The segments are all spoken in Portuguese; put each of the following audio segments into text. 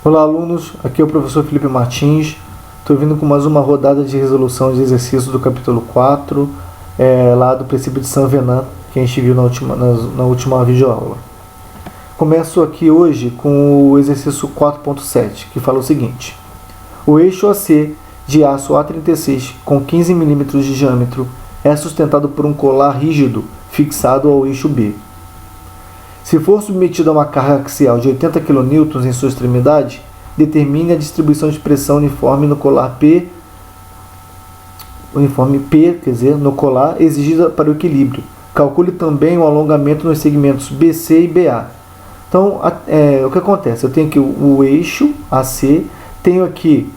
Olá, alunos, aqui é o professor Felipe Martins. Estou vindo com mais uma rodada de resolução de exercício do capítulo 4, lá do princípio de Saint Venant, que a gente viu na última videoaula. Começo aqui hoje com o exercício 4.7, que fala o seguinte: o eixo AC de aço A36 com 15 mm de diâmetro é sustentado por um colar rígido fixado ao eixo B. Se for submetido a uma carga axial de 80 kN em sua extremidade, determine a distribuição de pressão uniforme no colar no colar exigida para o equilíbrio. Calcule também o alongamento nos segmentos BC e BA. Então, o que acontece? Eu tenho aqui o eixo AC, tenho aqui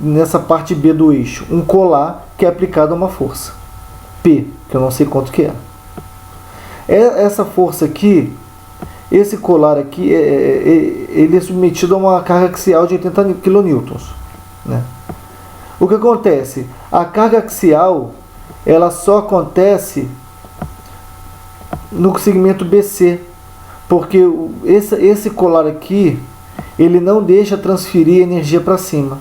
nessa parte B do eixo um colar que é aplicado a uma força P, que eu não sei quanto que é. Essa força aqui, esse colar aqui, ele é submetido a uma carga axial de 80 kN. Né? O que acontece? A carga axial, ela só acontece no segmento BC, porque esse colar aqui, ele não deixa transferir energia para cima.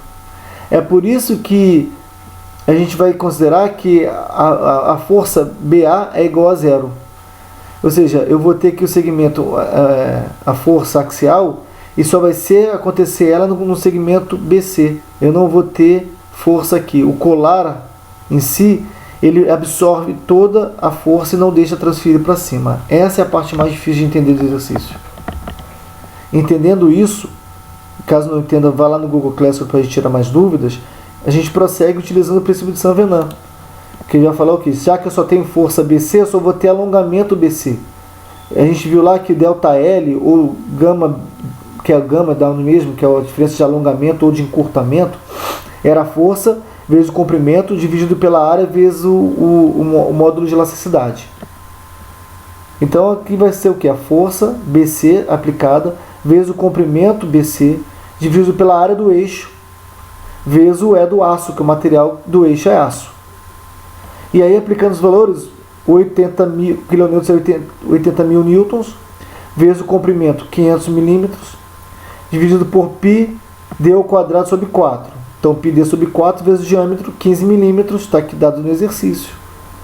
É por isso que a gente vai considerar que a força BA é igual a zero. Ou seja, eu vou ter que o segmento, a força axial, e só vai acontecer ela no segmento BC. Eu não vou ter força aqui. O colar em si, ele absorve toda a força e não deixa transferir para cima. Essa é a parte mais difícil de entender do exercício. Entendendo isso, caso não entenda, vá lá no Google Classroom para a gente tirar mais dúvidas. A gente prossegue utilizando o princípio de Saint Venant, que ele vai falar o que? Já que eu só tenho força BC, eu só vou ter alongamento BC. A gente viu lá que ΔL, ou gama, que é a gama da mesmo, que é a diferença de alongamento ou de encurtamento, era a força vezes o comprimento dividido pela área vezes o módulo de elasticidade. Então aqui vai ser o que? A força BC aplicada vezes o comprimento BC dividido pela área do eixo vezes o E do aço, que o material do eixo é aço. E aí, aplicando os valores, 80 mil kN, 80 mil newtons, vezes o comprimento, 500 milímetros, dividido por πd ao quadrado sobre 4. Então, πd sobre 4 vezes o diâmetro, 15 milímetros, está aqui dado no exercício,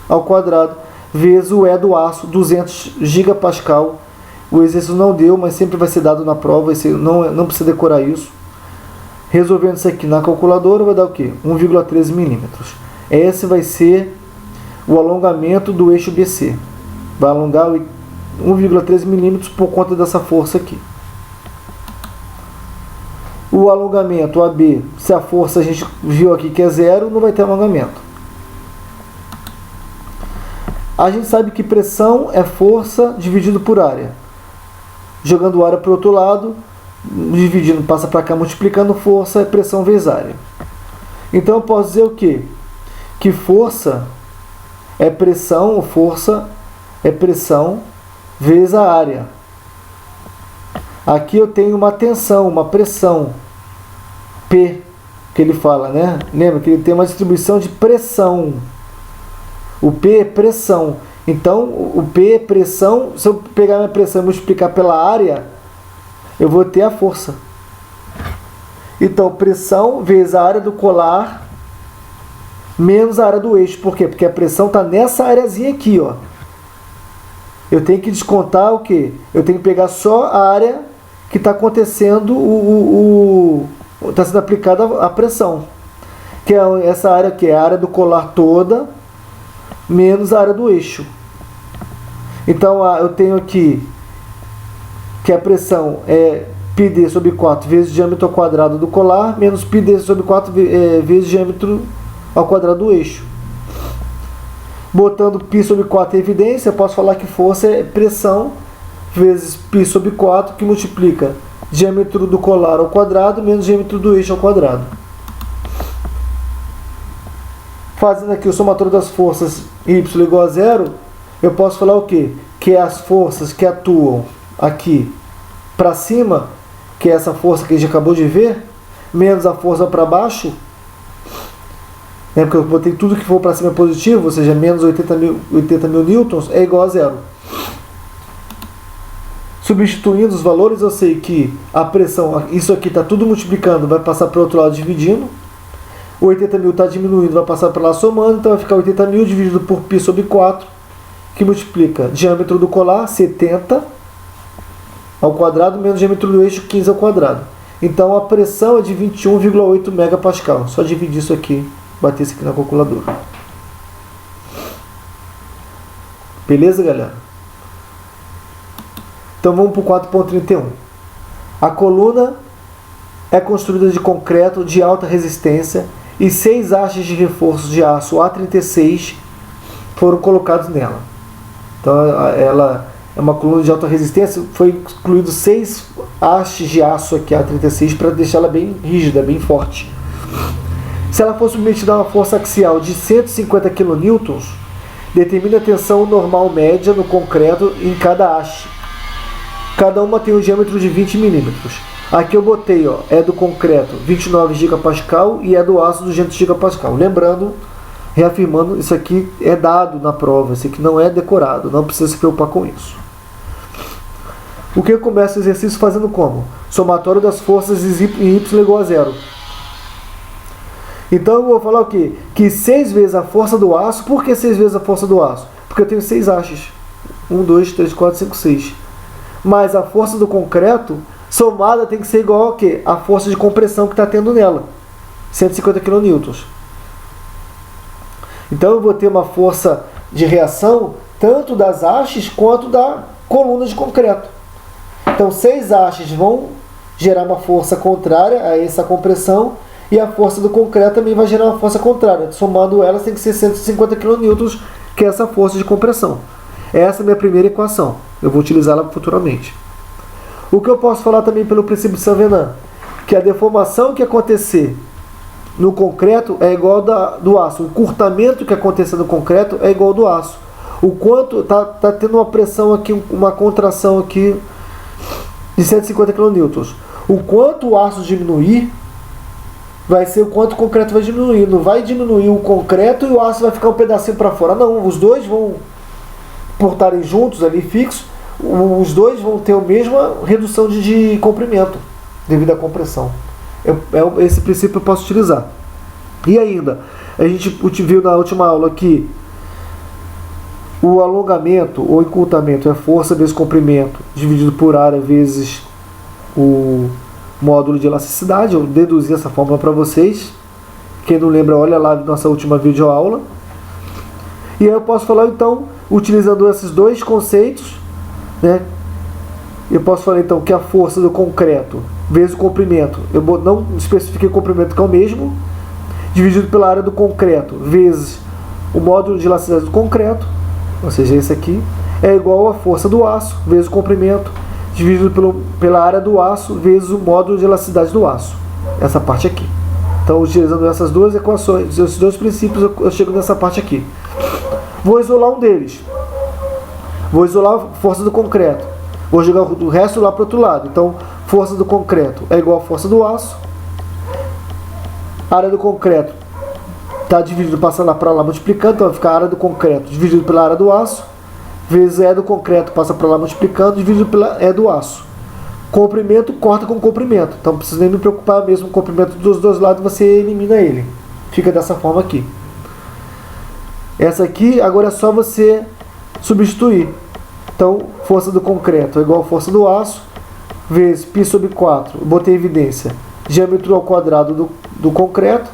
ao quadrado, vezes o E do aço, 200 gigapascal. O exercício não deu, mas sempre vai ser dado na prova, não precisa decorar isso. Resolvendo isso aqui na calculadora, vai dar o quê? 1,13 milímetros. Esse vai ser o alongamento do eixo BC. Vai alongar 1,13 milímetros por conta dessa força aqui. O alongamento AB, se a força a gente viu aqui que é zero, não vai ter alongamento. A gente sabe que pressão é força dividido por área. Jogando área para o outro lado, dividindo, passa para cá, multiplicando, força é pressão vezes área. Então eu posso dizer o quê? Que força é pressão, força é pressão vezes a área. Aqui eu tenho uma tensão, uma pressão, P, que ele fala, né? Lembra que ele tem uma distribuição de pressão. O P é pressão. Então, o P é pressão. Se eu pegar minha pressão e multiplicar pela área, eu vou ter a força. Então, pressão vezes a área do colar menos a área do eixo. Por quê? Porque a pressão está nessa areazinha aqui, ó. Eu tenho que descontar o quê? Eu tenho que pegar só a área que está acontecendo, está sendo aplicada a pressão. Que é essa área que é a área do colar toda, menos a área do eixo. Então, eu tenho aqui que a pressão é πd sobre 4 vezes o diâmetro ao quadrado do colar, menos πd sobre 4 vezes o diâmetro ao quadrado do eixo. Botando π sobre 4 em evidência, eu posso falar que força é pressão vezes π sobre 4, que multiplica diâmetro do colar ao quadrado menos diâmetro do eixo ao quadrado. Fazendo aqui o somatório das forças y igual a zero, eu posso falar o quê? Que as forças que atuam aqui para cima, que é essa força que a gente acabou de ver, menos a força para baixo, porque eu botei tudo que for para cima positivo, ou seja, menos 80 mil newtons, é igual a zero. Substituindo os valores, eu sei que a pressão, isso aqui está tudo multiplicando, vai passar para o outro lado dividindo. O 80.000 está diminuindo, vai passar para lá somando, então vai ficar 80.000 dividido por π sobre 4, que multiplica diâmetro do colar, 70 ao quadrado, menos diâmetro do eixo, 15 ao quadrado. Então a pressão é de 21,8 megapascal. Só dividir isso aqui, bater isso aqui na calculadora. Beleza, galera? Então vamos para o 4.31. A coluna é construída de concreto de alta resistência e 6 hastes de reforço de aço A36 foram colocados nela. Então ela é uma coluna de alta resistência, foi incluído 6 hastes de aço aqui A36 para deixá-la bem rígida, bem forte. Se ela for submetida a uma força axial de 150 kN, determine a tensão normal média no concreto em cada haste. Cada uma tem um diâmetro de 20 mm. Aqui eu botei, ó, é do concreto 29 gigapascal e é do aço 200 gigapascal. Lembrando, reafirmando, isso aqui é dado na prova, isso aqui não é decorado, não precisa se preocupar com isso. O que eu começo o exercício fazendo como? Somatório das forças em y igual a 0. Então eu vou falar o quê? Que 6 vezes a força do aço. Por que 6 vezes a força do aço? Porque eu tenho 6 hastes. 1, 2, 3, 4, 5, 6. Mas a força do concreto somada tem que ser igual a quê? A força de compressão que está tendo nela. 150 kN. Então eu vou ter uma força de reação tanto das hastes quanto da coluna de concreto. Então 6 hastes vão gerar uma força contrária a essa compressão e a força do concreto também vai gerar uma força contrária. Somando elas tem que ser 150 kN, que é essa força de compressão. Essa é a minha primeira equação. Eu vou utilizá-la futuramente. O que eu posso falar também pelo princípio de Saint-Venant? Que a deformação que acontecer no concreto é igual do aço. O encurtamento que acontecer no concreto é igual ao do aço. O quanto tá tendo uma pressão aqui, uma contração aqui de 150 kN. O quanto o aço diminuir vai ser o quanto o concreto vai diminuir. Não vai diminuir o concreto e o aço vai ficar um pedacinho para fora. Não, os dois vão, por estarem juntos ali fixos, os dois vão ter a mesma redução de comprimento devido à compressão. Esse princípio eu posso utilizar. E ainda, a gente viu na última aula que o alongamento ou encurtamento é força vezes comprimento dividido por área vezes o módulo de elasticidade. Eu deduzi essa fórmula para vocês. Quem não lembra, olha lá na nossa última videoaula. E aí eu posso falar então, utilizando esses dois conceitos, né? Eu posso falar então que a força do concreto vezes o comprimento, eu não especifiquei o comprimento que é o mesmo, dividido pela área do concreto vezes o módulo de elasticidade do concreto, ou seja, esse aqui, é igual a força do aço vezes o comprimento, dividido pela área do aço vezes o módulo de elasticidade do aço. Essa parte aqui. Então, utilizando essas duas equações, esses dois princípios, eu chego nessa parte aqui. Vou isolar um deles. Vou isolar a força do concreto. Vou jogar o resto lá para o outro lado. Então, força do concreto é igual a força do aço. A área do concreto está dividido, passando lá para lá, multiplicando. Então, vai ficar a área do concreto dividido pela área do aço, vezes E do concreto, passa para lá multiplicando, dividido pela E do aço. Comprimento corta com comprimento. Então, não precisa nem me preocupar mesmo. O comprimento dos dois lados, você elimina ele. Fica dessa forma aqui. Essa aqui, agora é só você substituir. Então, força do concreto é igual a força do aço, vezes π sobre 4, botei em evidência, diâmetro ao quadrado do concreto.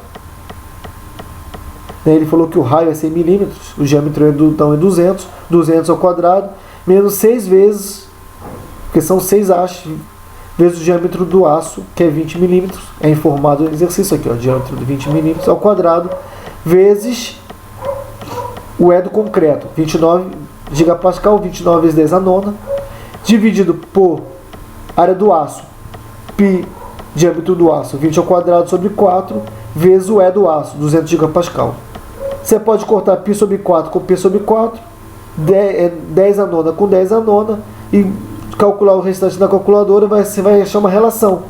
Ele falou que o raio é 100 mm, o diâmetro então é 200, 200 ao quadrado, menos 6 vezes, porque são 6 hastes, vezes o diâmetro do aço, que é 20 mm, é informado no exercício aqui, ó, diâmetro de 20 mm ao quadrado, vezes o E do concreto, 29 gigapascal, 29 vezes 10 a nona, dividido por área do aço, π, diâmetro do aço, 20 ao quadrado sobre 4, vezes o E do aço, 200 gigapascal. Você pode cortar π sobre 4 com π sobre 4, 10 a nona com 10 a nona, e calcular o restante na calculadora, você vai achar uma relação,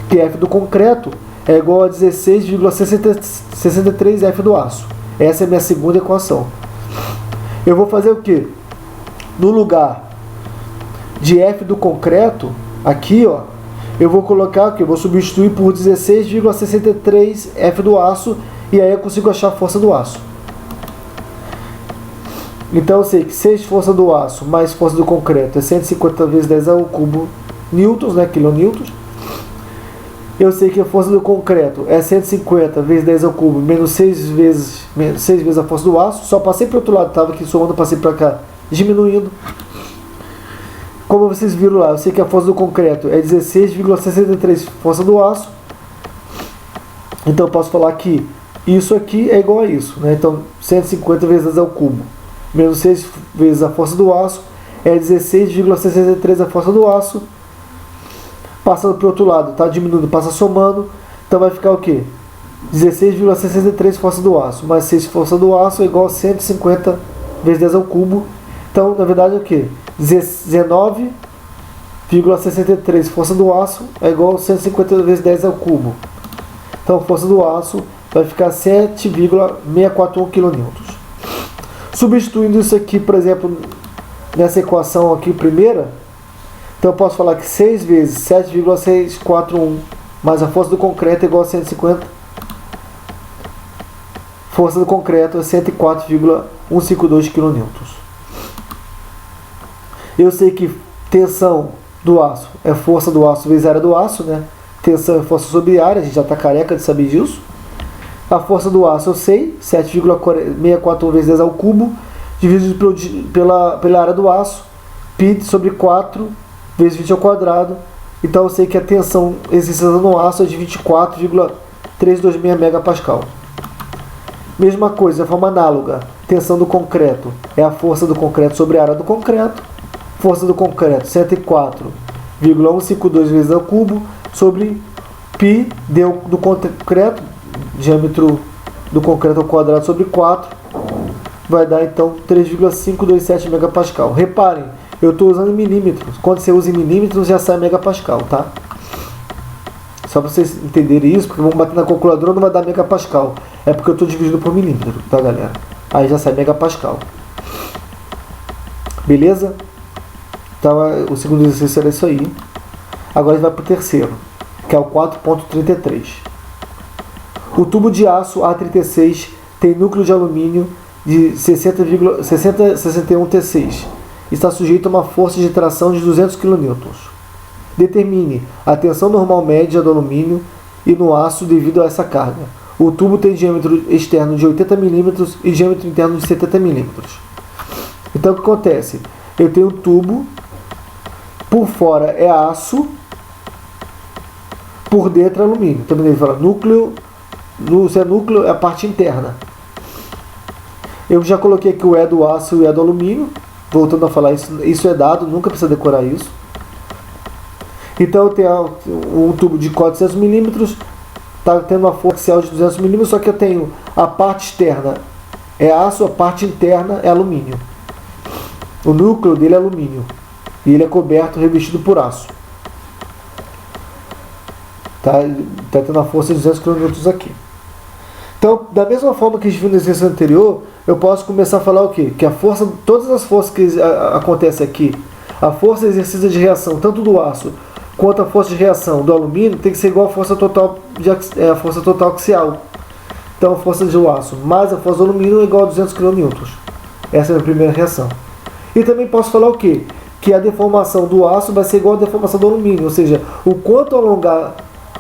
que F do concreto é igual a 16,63 F do aço. Essa é a minha segunda equação. Eu vou fazer o que? No lugar de F do concreto, aqui, ó, eu vou colocar aqui, eu vou substituir por 16,63 F do aço, e aí eu consigo achar a força do aço. Então eu sei que 6 força do aço mais força do concreto é 150 vezes 10 ao cubo newtons, né, quilonewtons. Eu sei que a força do concreto é 150 vezes 10 ao cubo menos 6 vezes a força do aço. Só passei para o outro lado, estava aqui somando, passei para cá, diminuindo. Como vocês viram lá, eu sei que a força do concreto é 16,63 força do aço. Então eu posso falar que isso aqui é igual a isso, né? Então 150 vezes 10 ao cubo menos 6 vezes a força do aço é 16,63 a força do aço. Passando para o outro lado, está diminuindo, passa somando. Então vai ficar o quê? 16,63 força do aço mais 6 força do aço é igual a 150 vezes 10 ao cubo. Então, na verdade, é o quê? 19,63 força do aço é igual a 150 vezes 10 ao cubo. Então, a força do aço vai ficar 7,641 kN. Substituindo isso aqui, por exemplo, nessa equação aqui primeira, então eu posso falar que 6 vezes 7,641 mais a força do concreto é igual a 150. Força do concreto é 104,152 kN. Eu sei que tensão do aço é força do aço vezes área do aço, né? Tensão é força sobre área, a gente já está careca de saber disso. A força do aço eu sei, 7,641 vezes 10 ao cubo, dividido pela área do aço, π sobre 4 vezes 20 ao quadrado. Então eu sei que a tensão exercida no aço é de 24,326 MPa. Mesma coisa, de forma análoga, tensão do concreto é a força do concreto sobre a área do concreto. Força do concreto 104,152 vezes ao cubo sobre π do concreto, diâmetro do concreto ao quadrado sobre 4, vai dar então 3,527 MPa. Reparem, eu estou usando em milímetros. Quando você usa em milímetros já sai megapascal, tá? Só para vocês entenderem isso, porque vamos bater na calculadora não vai dar megapascal. É porque eu estou dividindo por milímetro, tá, galera? Aí já sai megapascal. Beleza? Então o segundo exercício era isso aí. Agora a gente vai para o terceiro, que é o 4.33. O tubo de aço A36 tem núcleo de alumínio de 60,61 T6. Está sujeito a uma força de tração de 200 kN. Determine a tensão normal média do alumínio e no aço devido a essa carga. O tubo tem diâmetro externo de 80 mm e diâmetro interno de 70 mm. Então o que acontece? Eu tenho um tubo, por fora é aço, por dentro é alumínio. Também ele fala núcleo, se é núcleo é a parte interna. Eu já coloquei aqui o E do aço e o E do alumínio. Voltando a falar, isso é dado, nunca precisa decorar isso. Então eu tenho um tubo de 400 mm, está tendo uma força axial de 200 mm, só que eu tenho a parte externa é aço, a parte interna é alumínio. O núcleo dele é alumínio e ele é coberto, revestido por aço. Tá tendo uma força de 200 kN aqui. Então, da mesma forma que a gente viu no exercício anterior, eu posso começar a falar o quê? Que a força, todas as forças que acontecem aqui, a força exercida de reação, tanto do aço quanto a força de reação do alumínio, tem que ser igual à força total, a força total axial. Então, a força do aço mais a força do alumínio é igual a 200 kN. Essa é a primeira reação. E também posso falar o quê? Que a deformação do aço vai ser igual à deformação do alumínio, ou seja, o quanto alongar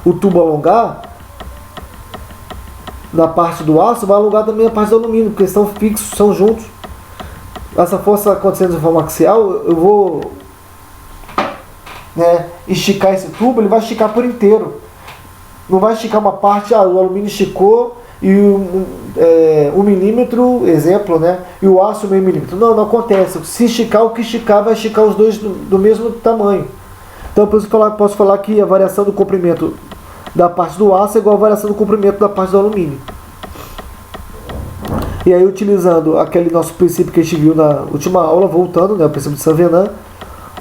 o tubo alongar, na parte do aço, vai alongar também a parte do alumínio, porque estão fixos, são juntos. Essa força acontecendo de forma axial, eu vou esticar esse tubo, ele vai esticar por inteiro. Não vai esticar uma parte, o alumínio esticou e 1 milímetro, exemplo, e o aço meio milímetro. Não, não acontece. Se esticar, o que esticar vai esticar os dois do mesmo tamanho. Então, por isso posso falar que a variação do comprimento da parte do aço é igual à variação do comprimento da parte do alumínio. E aí, utilizando aquele nosso princípio que a gente viu na última aula, voltando, o princípio de Saint-Venant,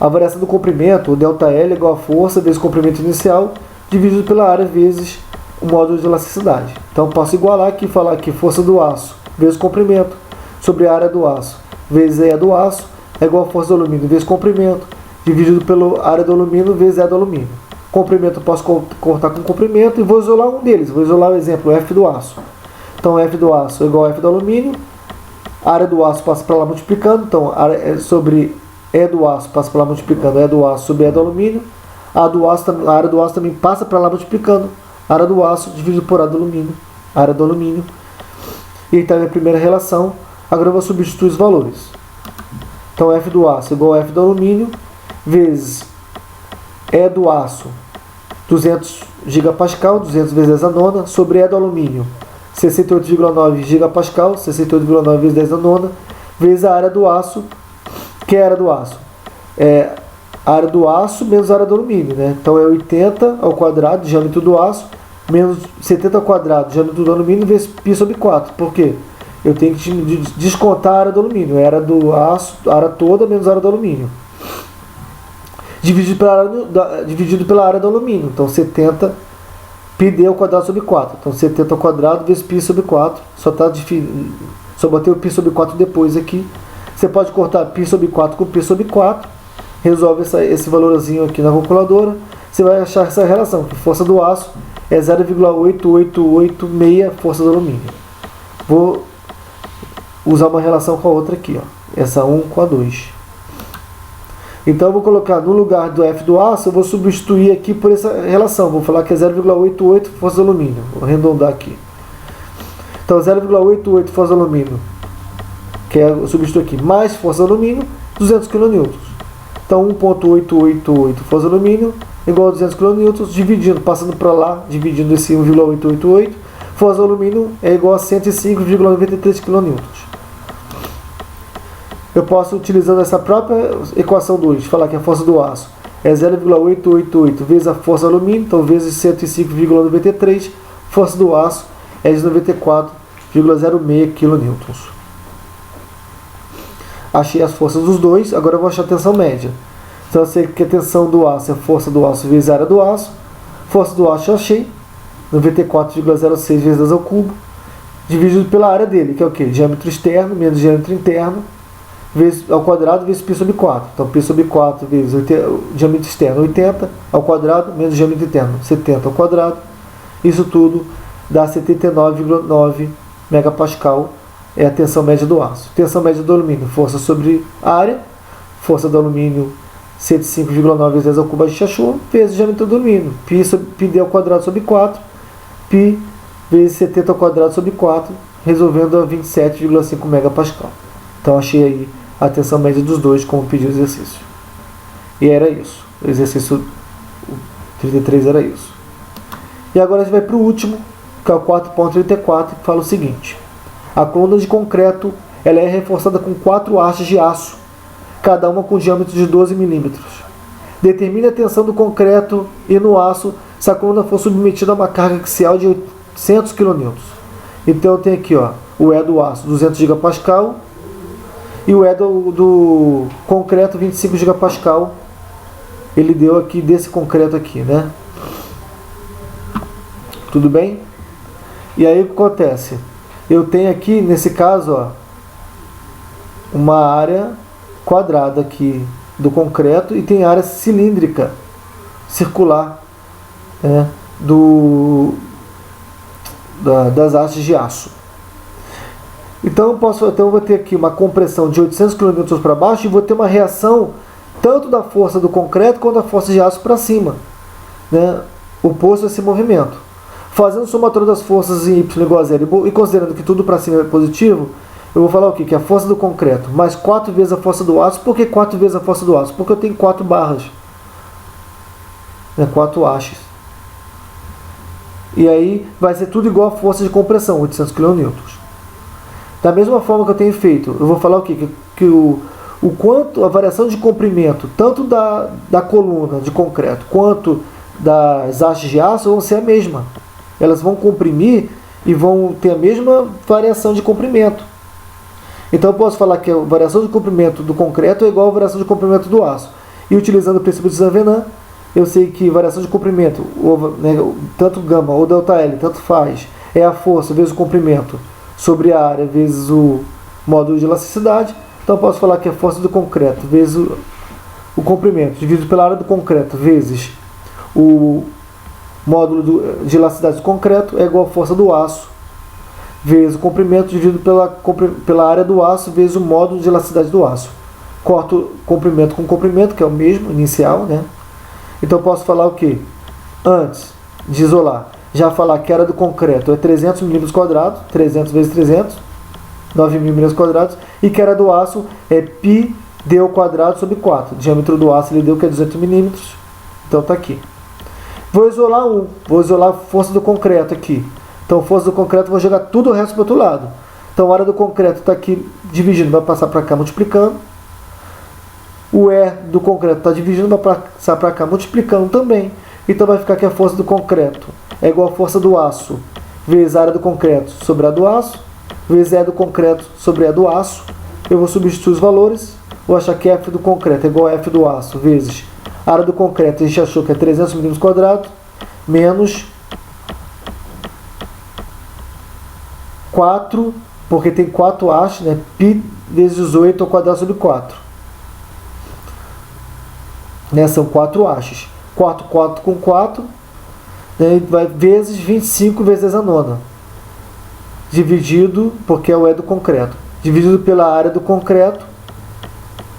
a variação do comprimento, o ΔL é igual a força vezes o comprimento inicial, dividido pela área vezes o módulo de elasticidade. Então, posso igualar aqui e falar que força do aço vezes o comprimento sobre a área do aço vezes a do aço é igual a força do alumínio vezes comprimento dividido pela área do alumínio vezes E do alumínio. Comprimento eu posso cortar com comprimento e vou isolar um deles. Vou isolar o exemplo, F do aço. Então F do aço é igual a F do alumínio. A área do aço passa para lá multiplicando. Então sobre E do aço passa para lá multiplicando. E do aço sobre E do alumínio. A área do aço também passa para lá multiplicando. A área do aço dividido por A do alumínio. A área do alumínio. E então é a primeira relação. Agora eu vou substituir os valores. Então F do aço é igual a F do alumínio vezes E do aço 200 gigapascal, 200 vezes 10 a nona, sobre E do alumínio 68,9 gigapascal, 68,9 vezes 10 a nona, vezes a área do aço, que é a área do aço? É a área do aço menos a área do alumínio, né? Então é 80 ao quadrado, diâmetro do aço, menos 70 ao quadrado, diâmetro do alumínio, vezes π sobre 4. Por quê? Eu tenho que descontar a área do alumínio, a área do aço, a área toda menos a área do alumínio. Dividido pela área do alumínio. Então 70 πd ao quadrado sobre 4. Então 70 ao quadrado vezes π sobre 4. Só botei o π sobre 4 depois aqui. Você pode cortar π sobre 4 com π sobre 4. Resolve esse valorzinho aqui na calculadora. Você vai achar essa relação, que força do aço é 0,8886 força do alumínio. Vou usar uma relação com a outra aqui, ó. Essa 1 com a 2. Então eu vou colocar no lugar do F do aço, eu vou substituir aqui por essa relação. Vou falar que é 0,88 força do alumínio. Vou arredondar aqui. Então 0,88 força do alumínio, que é, eu substituo aqui, mais força do alumínio, 200 kN. Então 1,888 força do alumínio igual a 200 kN, dividindo, passando para lá, dividindo esse 1,888, força do alumínio é igual a 105,93 kN. Eu posso, utilizando essa própria equação 2, falar que a força do aço é 0,888 vezes a força do alumínio, então vezes 105,93, força do aço é de 94,06 kN. Achei as forças dos dois, agora eu vou achar a tensão média. Então eu sei que a tensão do aço é a força do aço vezes a área do aço. Força do aço eu achei, 94,06 vezes 10 ao cubo, dividido pela área dele, que é o quê? Diâmetro externo menos diâmetro interno, vezes ao quadrado vezes π sobre 4. Então π sobre 4 vezes o diâmetro externo 80 ao quadrado menos o diâmetro interno 70 ao quadrado. Isso tudo dá 79,9 megapascal, é a tensão média do aço. Tensão média do alumínio, força sobre área, força do alumínio 105,9 vezes 10 ao cubo a gente achou, vezes o diâmetro do alumínio, πd ao quadrado sobre 4, π vezes 70 ao quadrado sobre 4, resolvendo a 27,5 megapascal. Então achei aí a tensão média dos dois como pediu o exercício. E era isso. O exercício 33 era isso. E agora a gente vai para o último, que é o 4.34, que fala o seguinte. A coluna de concreto ela é reforçada com 4 hastes de aço, cada uma com diâmetro de 12 milímetros. Determine a tensão do concreto e no aço se a coluna for submetida a uma carga axial de 800 kN. Então eu tenho aqui, ó, o E do aço 200 gigapascal e o E do concreto 25 gigapascal. Ele deu aqui desse concreto aqui, né? Tudo bem? E aí o que acontece? Eu tenho aqui, nesse caso, ó, uma área quadrada aqui do concreto e tem área cilíndrica, circular, né, das hastes de aço. Então eu vou ter aqui uma compressão de 800 kN para baixo e vou ter uma reação tanto da força do concreto quanto da força de aço para cima, né, oposto a esse movimento. Fazendo o somatório das forças em y igual a zero e considerando que tudo para cima é positivo, eu vou falar o quê? Que a força do concreto mais 4 vezes a força do aço. Por que 4 vezes a força do aço? Porque eu tenho 4 barras, né, 4 hastes. E aí vai ser tudo igual a força de compressão, 800 kN. Da mesma forma que eu tenho feito, eu vou falar o quê? Que o quanto a variação de comprimento, tanto da coluna de concreto quanto das hastes de aço, vão ser a mesma. Elas vão comprimir e vão ter a mesma variação de comprimento. Então eu posso falar que a variação de comprimento do concreto é igual à variação de comprimento do aço. E utilizando o princípio de Saint-Venant, eu sei que variação de comprimento, né, tanto gama ou ΔL, tanto faz, é a força vezes o comprimento sobre a área vezes o módulo de elasticidade. Então eu posso falar que a força do concreto vezes o comprimento dividido pela área do concreto vezes o módulo de elasticidade do concreto é igual à força do aço vezes o comprimento dividido pela área do aço vezes o módulo de elasticidade do aço. Corto comprimento com comprimento, que é o mesmo, inicial, né? Então eu posso falar o quê? Antes de isolar, já falar que a área do concreto é 300 mm², 300 vezes 300, 9.000 mm², e que a área do aço é πd² sobre 4. O diâmetro do aço ele deu que é 200 mm, então está aqui. Vou isolar vou isolar a força do concreto aqui. Então, força do concreto, vou jogar tudo o resto para o outro lado. Então, a área do concreto está aqui dividindo, vai passar para cá multiplicando. O E do concreto está dividindo, vai passar para cá multiplicando também. Então, vai ficar que a força do concreto é igual à força do aço vezes a área do concreto sobre a do aço, vezes E do concreto sobre E do aço. Eu vou substituir os valores. Vou achar que F do concreto é igual a F do aço vezes a área do concreto. A gente achou que é 300 mm², menos 4, porque tem 4 hastes, né? Π vezes 18 ao quadrado sobre 4. Né? São 4 hastes. 4 com 4, né? Vai vezes 25 vezes 10 a nona. Dividido, porque é o E do concreto. Dividido pela área do concreto,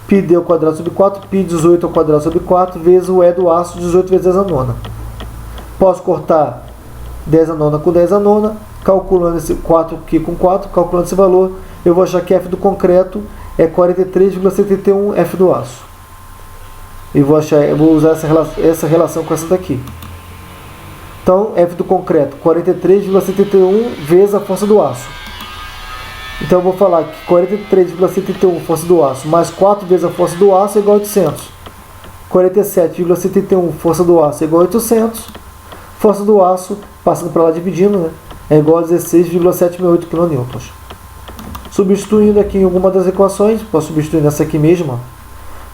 πd ao quadrado sobre 4, π 18 ao quadrado sobre 4, vezes o E do aço, 18 vezes 10 a nona. Posso cortar 10 a nona com 10 a nona. Calculando esse 4 aqui com 4, calculando esse valor, eu vou achar que F do concreto é 43,71 F do aço. E vou usar essa relação com essa daqui. Então, F do concreto, 43,71 vezes a força do aço. Então, eu vou falar que 43,71 força do aço mais 4 vezes a força do aço é igual a 800. 47,71 força do aço é igual a 800. Força do aço, passando para lá dividindo, né? É igual a 16,768 kN. Substituindo aqui em alguma das equações, posso substituir nessa aqui mesmo, ó.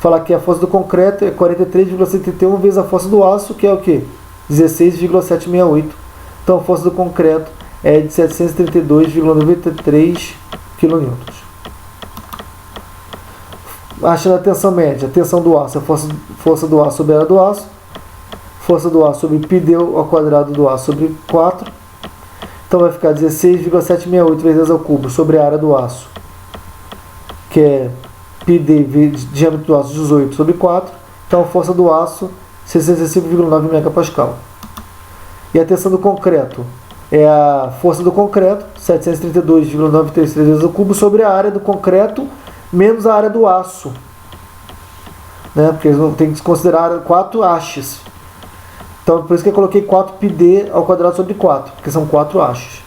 Falar que a força do concreto é 43,71 vezes a força do aço, que é o quê? 16,768. Então a força do concreto é de 732,93 kN. Achando a tensão média, a tensão do aço, a força do aço sobre a área do aço, força do aço sobre πd ao quadrado do aço sobre 4. Então vai ficar 16,768 vezes 10 ao cubo sobre a área do aço, que é πd vezes diâmetro do aço 18 sobre 4. Então a força do aço 65,9 MPa. E a tensão do concreto é a força do concreto, 732,933 vezes ao cubo sobre a área do concreto menos a área do aço, né? Porque eles não tem que considerar 4 hastes. Então, por isso que eu coloquei 4πd ao quadrado sobre 4, porque são 4 hastes.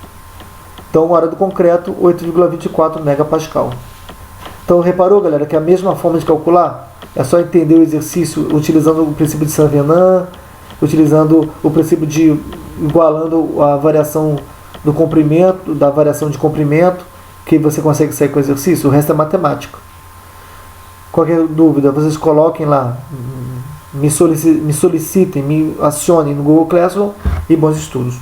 Então, a área do concreto, 8,24 MPa. Então, reparou, galera, que a mesma forma de calcular é só entender o exercício utilizando o princípio de Saint-Venant, utilizando o princípio de igualando a variação do comprimento, da variação de comprimento, que você consegue sair com o exercício. O resto é matemático. Qualquer dúvida, vocês coloquem lá, me solicitem, me acionem no Google Classroom e bons estudos.